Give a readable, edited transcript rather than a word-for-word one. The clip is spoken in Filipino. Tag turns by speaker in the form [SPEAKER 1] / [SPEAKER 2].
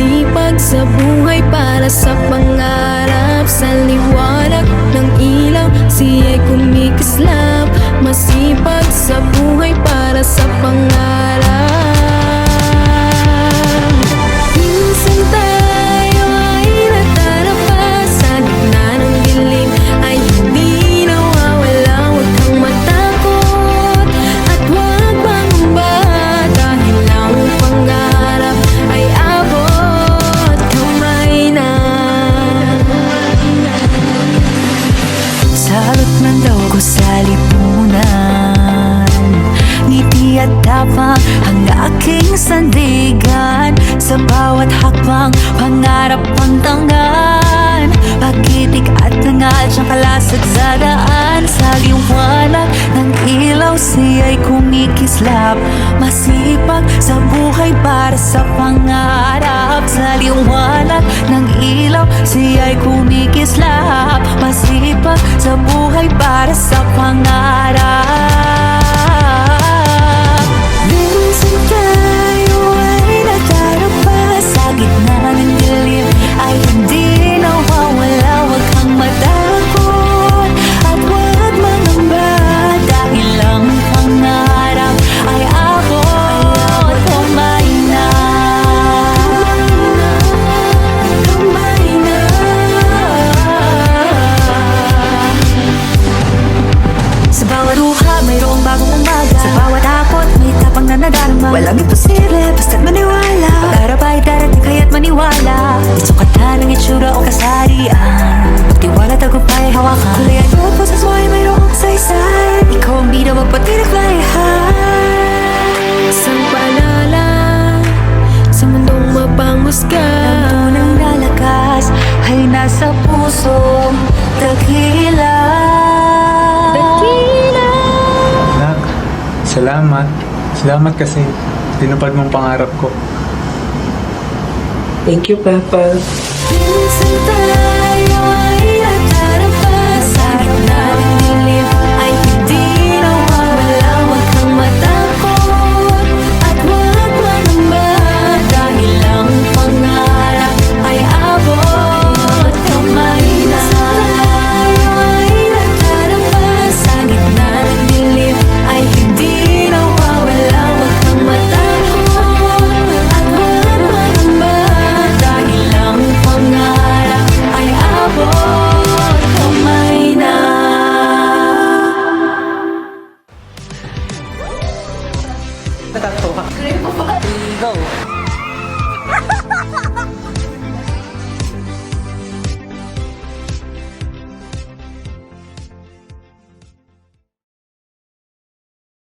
[SPEAKER 1] masipag sa buhay para sa pangarap. Sa liwanag ng ilaw, siya'y kumikislap. Masipag sa buhay para sa pangarap. Minsan tayo ay natarapa sa gitna ng dilim, ay hindi nawawala. Huwag kang matakot at huwag mangamba, dahil ang pangarap ay abot kamay na.
[SPEAKER 2] Salot ng daw ko sa lipunan, ngiti at tapang ang aking sandigan. Sa bawat hakbang, pangarap ang tanggan. Pag-ibig at hangal, siyang kalasag sa daan. Sa liwanag ng ilaw, siya'y kumikislap. Masipag sa buhay para sa pangarap. Sa liwanag ng ilaw, siya'y kumikislap. Masipag sa buhay para sa pangarap. Minsan tayo ay natarapa sa gitna ng dilim, ay hindi nawawala. Huwag kang matakot at huwag mangamba, dahil ang pangarap ay abot kamay na. Kamay na. Sa bawat luha, mayroong bagong umaga. Sa bawat takot, may tapang na nadarama. Walang imposible, basta't maniwala. Pag-arap ay darating, kaya't maniwala. Di sukatan ng itsura o kasarian. Pagtiwala, tagumpay, hawakan. Kulay at bawat boses mo ay mayroong saysay. Ikaw ang bida, magpatinag layahan.
[SPEAKER 1] Isang paalala sa mundong mapanghusga.
[SPEAKER 2] Ang tunang lalakas ay nasa puso. Dakila.
[SPEAKER 3] Anak, salamat. Salamat kasi tinupad mong pangarap ko.
[SPEAKER 4] Thank you, Papa.
[SPEAKER 1] Minsan tayo